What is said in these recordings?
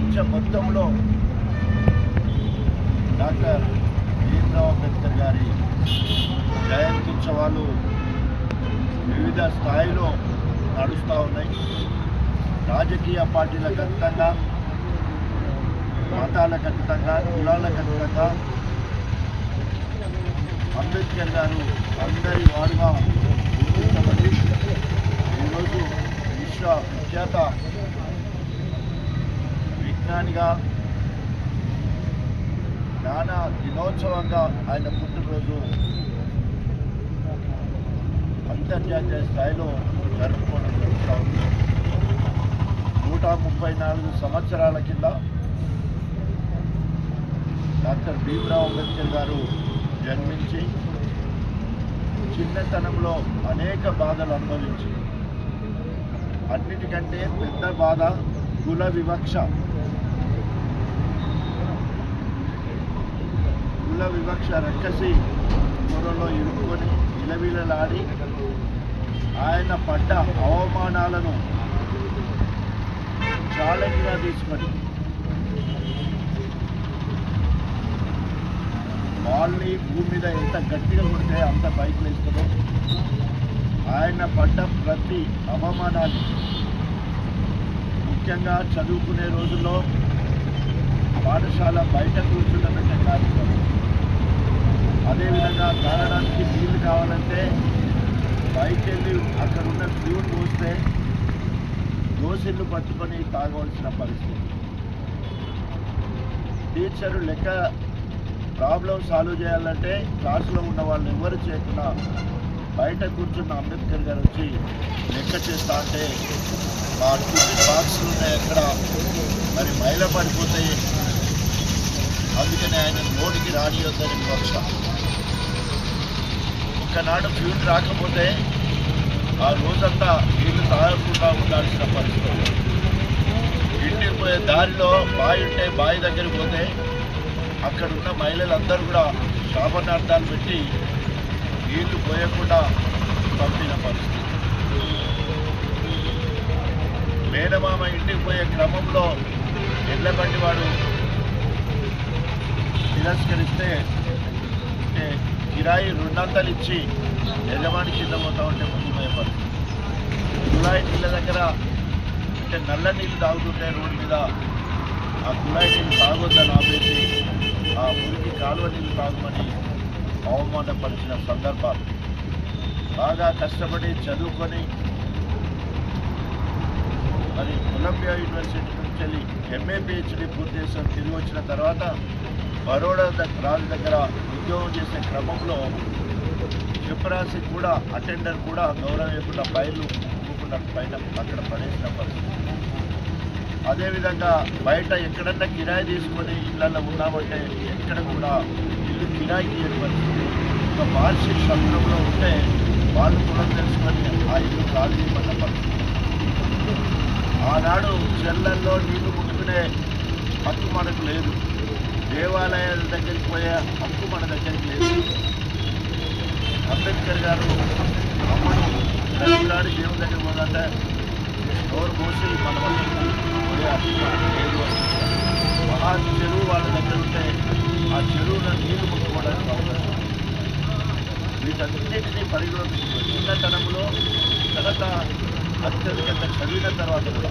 ప్రపంచం మొత్తంలో డాక్టర్ భీమ్రావ్ అంబేద్కర్ గారి జయంత్యుత్సవాలు వివిధ స్థాయిలో నడుస్తూ ఉన్నాయి. రాజకీయ పార్టీలకు అతీతంగా, మతాలకు అతీతంగా, కులాలకు అతీతంగా అంబేద్కర్ గారు అందరి వాడుగా గుర్తించబడి ఈరోజు విశ్వవిఖ్యాత విజ్ఞానిగా, జ్ఞాన దినోత్సవంగా ఆయన పుట్టినరోజు అంతర్జాతీయ స్థాయిలో జరుపుకోవడం జరుగుతూ ఉంది. 134 సంవత్సరాల కింద డాక్టర్ భీమ్రావ్ అంబేద్కర్ గారు జన్మించి చిన్నతనంలో అనేక బాధలు అనుభవించి, అన్నిటికంటే పెద్ద బాధ కుల వివక్ష. కుల వివక్ష రక్కసి పొరలో ఇరుక్కొని విలవిలలాడి ఆయన పడ్డ అవమానాలను ఛాలెంజ్గా తీసుకొని వాళ్ళని భూమి మీద ఎంత గట్టిగా కొడితే అంత పైకి లేస్తుందో ఆయన పడ్డ ప్రతి అవమానాన్ని, ముఖ్యంగా చదువుకునే రోజుల్లో పాఠశాల బయట కూర్చుండబెట్టే కార్యక్రమం, అదేవిధంగా తాగడానికి నీళ్ళు కావాలంటే బయటెళ్ళి అక్కడ ఉన్న ఫ్యూన్ పోస్తే దోసిళ్ళు పట్టుకొని తాగవలసిన పరిస్థితి. టీచరు లెక్క ప్రాబ్లం సాల్వ్ చేయాలంటే క్లాసులో ఉన్న వాళ్ళు ఎవరు చేయకుండా బయట కూర్చున్న అంబేద్కర్ గారు వచ్చి లెక్క చేస్తా అంటే మా టిఫిన్ బాక్సులు ఉన్నాయి ఎక్కడ మరి మైల పడిపోతాయి, అందుకని ఆయన నోటికి రానియొద్దని వివక్ష. ఒకనాడు ఫ్యూన్ రాకపోతే ఆ రోజంతా నీళ్లు తాగకుండా ఉండాల్సిన పరిస్థితి. ఇంటికి పోయే దారిలో బావి ఉంటే బావి దగ్గరికి పోతే అక్కడున్న మహిళలందరూ కూడా శాపనార్థాలు పెట్టి నీళ్లు పోయకుండా పంపిన పరిస్థితి. మేనమామ ఇంటికి పోయే క్రమంలో ఎడ్లబండి వాడు తిరస్కరిస్తే కిరాయి 200 ఇచ్చి యజమాని కింద పోతా ఉంటే ముందు పోయే పరిస్థితి. కుళాయి నీళ్ళ దగ్గర అంటే నల్ల నీళ్ళు తాగుతుంటే రోడ్డు మీద ఆ కుళాయి నీళ్ళు తాగొద్దని ఆపేసి ఆ మురికి కాలువ నీళ్ళు తాగమని అవమానపరిచిన సందర్భాలు. బాగా కష్టపడి చదువుకొని మరి కొలంబియా యూనివర్సిటీ నుంచి వెళ్ళి MA PhD పూర్తి చేసుకొని తిరిగి వచ్చిన తర్వాత బరోడా రాజు దగ్గర ఉద్యోగం చేసే క్రమంలో చెప్పురాసి కూడా అటెండర్ కూడా గౌరవం ఇవ్వకుండా ఫైళ్ళు ఇవ్వకుండా పైన అక్కడ పడేసిన పరిస్థితి. అదేవిధంగా బయట ఎక్కడన్నా కిరాయి తీసుకొని ఇళ్ళల్లో ఉన్నామంటే ఎక్కడ కూడా ఇల్లు కిరాయికి ఇవ్వని పరిస్థితి. ఒక మార్షిప్ సముద్రంలో ఉంటే వాళ్ళు కూడా తెలుసుకొని ఆ ఇల్లు ఖాళీ చేయబడ్డ పరిస్థితి. ఆనాడు చెల్లల్లో నీళ్లు ముట్టుకునే హక్కు మనకు లేదు, దేవాలయాల దగ్గరికి పోయే హక్కు మన దగ్గరికి లేదు. అంబేద్కర్ గారు అమ్మను రవిలాడి దేవుని దగ్గర పోదంటే నోరు పోసి మన వద్దకు పోయే హక్కు లేదు. మహా చెరువు వాళ్ళ దగ్గర ఉంటే ఆ చెరువులో నీళ్లు ముట్టుకోవడానికి అవకాశం. వీటన్నిటినీ పరిగణించి చిన్నతనంలో తర్వాత అత్యధికంగా చదివిన తర్వాత కూడా,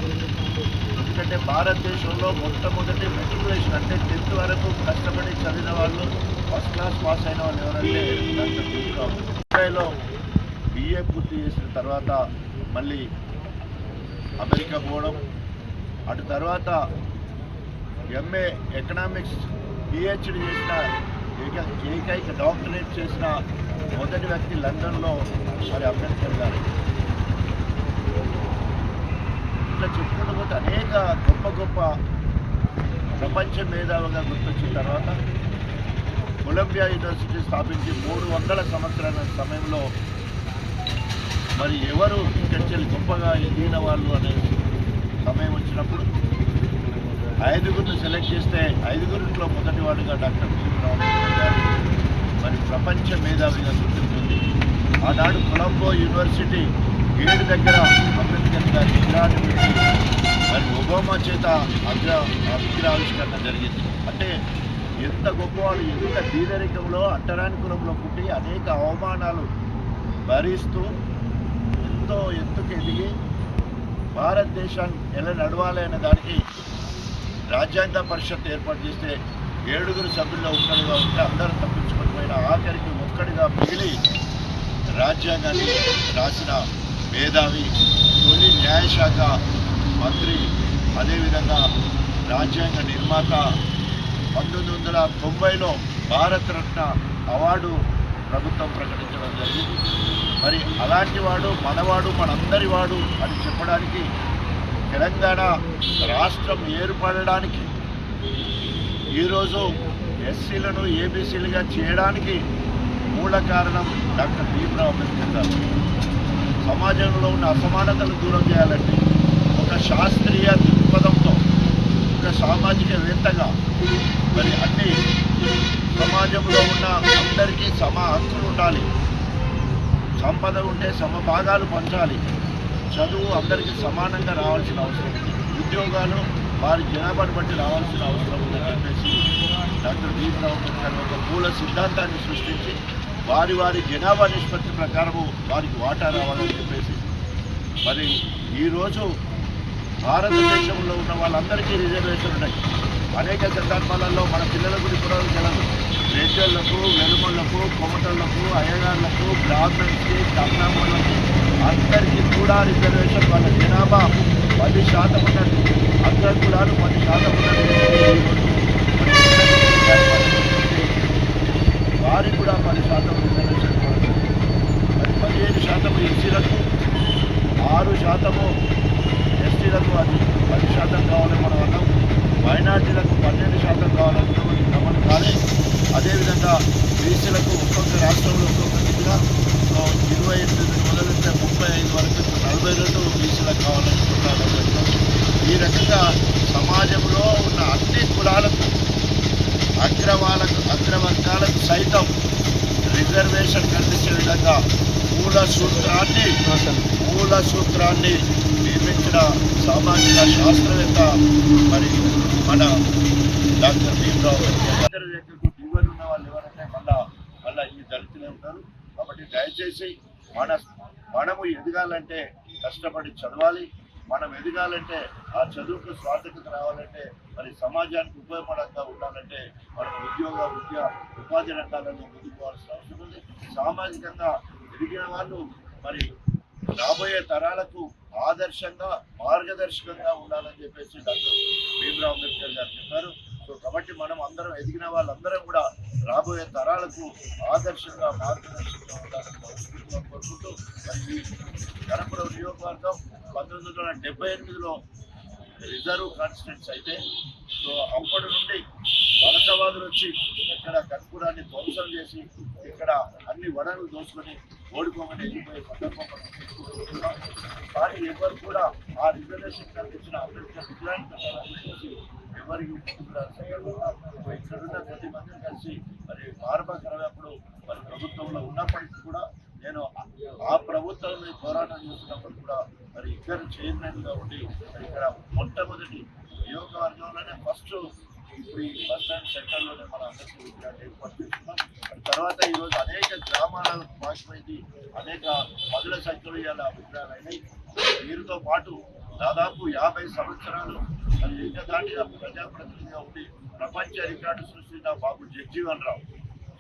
ఎందుకంటే భారతదేశంలో మొట్టమొదటి మెట్రికులేషన్ అంటే 10th వరకు కష్టపడి చదివిన వాళ్ళు, ఫస్ట్ క్లాస్ పాస్ అయిన వాళ్ళు ఎవరంటే డాక్టర్ భీమ్రావ్. ముంబైలో BA పూర్తి చేసిన తర్వాత మళ్ళీ అమెరికా పోవడం, అటు తర్వాత MA ఎకనామిక్స్ PhD చేసిన ఏకైక డాక్టరేట్ చేసిన మొదటి వ్యక్తి లండన్లో మరి అంబేద్కర్ గారు. ఇట్లా చెప్పుకుంటూ పోతే అనేక గొప్ప గొప్ప ప్రపంచ మేధావుగా గుర్తొచ్చిన తర్వాత కొలంబియా యూనివర్సిటీ స్థాపించి 300 సంవత్సరాల సమయంలో మరి ఎవరు ఇక్కడి గొప్పగా ఎదిగిన వాళ్ళు అనే సమయం వచ్చినప్పుడు 5గురిని సెలెక్ట్ చేస్తే 5గురిలో మొదటివాడుగా డాక్టర్ భీమ్రావ్ అంబేద్కర్ గారు మరి ప్రపంచ మేధావిగా గుర్తించింది. ఆనాడు కొలంబో యూనివర్సిటీ గేట్ దగ్గర అంబేద్కర్ గారి విగ్రహాన్ని పెట్టి మరి ఒబామా చేత విగ్రహావిష్కరణ జరిగింది. అంటే ఎంత గొప్పవాడు, ఎంత బీదరికంలో అంటరాని కులంలో పుట్టి అనేక అవమానాలు భరిస్తూ ఎంతో ఎత్తుకు ఎదిగి భారతదేశాన్ని ఎలా నడవాలి అనే దానికి రాజ్యాంగ పరిషత్ ఏర్పాటు చేస్తే 7 సభ్యుల్లో ఒక్కడిగా ఉంటే అందరూ తప్పించుకొని పోయిన ఆఖరికి ఒక్కడిగా మిగిలి రాజ్యాంగాన్ని రాసిన మేధావి, తొలి న్యాయశాఖ మంత్రి, అదేవిధంగా రాజ్యాంగ నిర్మాత, 1990లో భారతరత్న అవార్డు ప్రభుత్వం ప్రకటించడం జరిగింది. మరి అలాంటి వాడు మనవాడు, మనందరి వాడు అని చెప్పడానికి, తెలంగాణ రాష్ట్రం ఏర్పడడానికి ఈరోజు ఎస్సీలను ఏబీసీలుగా చేయడానికి మూల కారణం డాక్టర్ భీమ్రావ్ అంబేద్కర్ గారు. సమాజంలో ఉన్న అసమానతలు దూరం చేయాలంటే ఒక శాస్త్రీయ దృక్పథంతో, ఒక సామాజికవేత్తగా మరి అన్ని సమాజంలో ఉన్న అందరికీ సమ హక్కులు ఉండాలి, సంపద ఉంటే సమభాగాలు పంచాలి, చదువు అందరికీ సమానంగా రావాల్సిన అవసరం ఉంది, ఉద్యోగాలు వారి జనాభాను బట్టి రావాల్సిన అవసరం ఉందని చెప్పేసి డాక్టర్ భీమ్రావ్ అంబేద్కర్ ఒక మూల సిద్ధాంతాన్ని సృష్టించి వారి వారి జనాభా నిష్పత్తి ప్రకారము వారికి వాటా రావాలని చెప్పేసి మరి ఈరోజు భారతదేశంలో ఉన్న వాళ్ళందరికీ రిజర్వేషన్ ఉన్నాయి. అనేక సందర్భాలలో మన పిల్లల గురించి కూడా తెలదు. రెడ్డిళ్లకు, వెలుమళ్లకు, కొమటళ్లకు, అయ్యగారులకు, బ్రాహ్మణ్స్కి, కమ్నామలకు అందరికీ కూడా రిజర్వేషన్, వాళ్ళ జనాభా 10% ఉన్నట్టు, అగ్రకులాలు 10% ఉన్నట్టు, వారికి కూడా 10% రిజర్వేషన్ ఇవ్వాలి. మరి 15% ఎస్సీలకు, 6% ఎస్టీలకు, అది 10% కావాలని మనం అన్నాం. మైనార్టీలకు 12% కావాలని గమనం కానీ, అదేవిధంగా బీసీలకు ఒక్కొక్క రాష్ట్రంలో ఒక్కొక్క దిగుగా 28 మొదలైతే 35 వరకు 42 బీసీలకు కావాలనుకుంటున్నారు. ఈ రకంగా సమాజంలో ఉన్న అన్ని కులాలకు, అగ్రవర్గాలకు సైతం రిజర్వేషన్ కల్పించే విధంగా మూల సూత్రాన్ని నిర్మించిన సామాజిక శాస్త్రవేత్త మరి మన డాక్టర్ భీమ్రావ్ అంబేద్కర్. దిగువన ఉన్న వాళ్ళు ఎవరంటే మళ్ళా ఈ దళితులే ఉంటారు. కాబట్టి దయచేసి మనము ఎదగాలంటే కష్టపడి చదవాలి. మనం ఎదగాలంటే ఆ చదువుకు స్వార్థకత రావాలంటే, మరి సమాజానికి ఉపయోగపడంగా ఉండాలంటే మనం ఉపాధి రంగాలను ముందుకోవాల్సిన అవసరం ఉంది. సామాజికంగా ఎదిగిన వాళ్ళు మరి రాబోయే తరాలకు ఆదర్శంగా, మార్గదర్శకంగా ఉండాలని చెప్పేసి డాక్టర్ భీమ్రావ్ అంబేద్కర్ గారు చెప్పారు. సో కాబట్టి మనం అందరం, ఎదిగిన వాళ్ళందరం కూడా రాబోయే తరాలకు ఆదర్శంగా, మార్గదర్శకంగా ఉండాలని మనస్ఫూర్తిగా కోరుకుంటూ, మరి గణపురం నియోజకవర్గం 1978లో రిజర్వ్ కాన్స్టిట్యున్సీ అయితే, సో అప్పటి నుండి వలసవాదులు వచ్చి ఇక్కడ గణపురాన్ని ధ్వంసం చేసి ఇక్కడ అన్ని వనరులు దోచుకొని ఓడిపోమని వెళ్ళిపోయే సందర్భం మనం తీసుకుంటున్నాం. కానీ ఎవరు కూడా ఆ రిజర్వేషన్ కల్పించిన అంబేద్కర్ విగ్రహాన్ని ఎవరికి ఇక్కడున్న ప్రతి మందిని కలిసి మరి బారబాకరప్పుడు మరి ప్రభుత్వంలో ఉన్నప్పటికీ కూడా నేను ఆ ప్రభుత్వం పోరాటం చేస్తున్నప్పుడు కూడా మరి ఇద్దరు చైర్మన్గా ఉండి ఇక్కడ మొట్టమొదటి నియోజకవర్గంలోనే ఫస్ట్ ఇప్పుడు ఈ బస్ స్టాండ్ సెంటర్లోనే మన అందరికీ విగ్రహాన్ని ఏర్పాటు చేస్తున్నాం. తర్వాత ఈరోజు అనేక గ్రామాలకు భాషమైంది, అనేక పదుల సంఖ్యలో ఇవాళ విగ్రహాలు అయినాయి. వీరితో పాటు దాదాపు 50 సంవత్సరాలు మరి ఏకధాటిగా ప్రజాప్రతినిధిగా ఉండి ప్రపంచ రికార్డు సృష్టించిన బాబు జగ్జీవన్ రావు.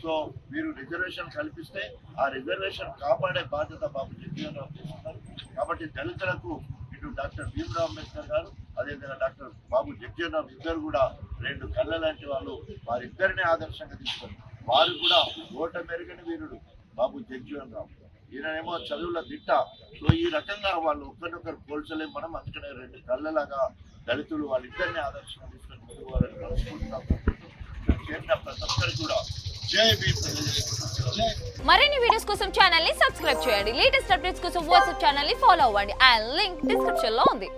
సో మీరు రిజర్వేషన్ కల్పిస్తే ఆ రిజర్వేషన్ కాపాడే బాధ్యత బాబు జగ్జీవన్ రావు తీసుకున్నారు. కాబట్టి దళితులకు ఇటు డాక్టర్ భీమ్రావ్ అంబేద్కర్ గారు, అదేవిధంగా డాక్టర్ బాబు జగ్జీవన్ రావు ఇద్దరు కూడా 2 కళ్ళ లాంటి వాళ్ళు. వారిద్దరిని ఆదర్శంగా తీసుకొని వారు కూడా ఓట మెరుగని వీరుడు బాబు జగ్జీవన్ రావు. ఈయనేమో చదువుల దిట్ట. సో ఈ రకంగా వాళ్ళు ఒకరినొకరు పోల్చలేము మనం. అందుకనే 2 కళ్ళలాగా దళితులు వాళ్ళిద్దరిని ఆదర్శంగా తీసుకొని ముందుకోవాలని మనస్ఫూర్తిగా చేరిన ప్రతి ఒక్కరికి కూడా జై భీమ్. మరిన్ని వీడియోస్ కోసం ఛానల్ ని సబ్స్క్రైబ్ చేయండి. లేటెస్ట్ అప్డేట్స్ కోసం వాట్సాప్ ఛానల్ ని ఫాలో అవ్వండి. అండ్ లింక్ డిస్క్రిప్షన్ లో ఉంది.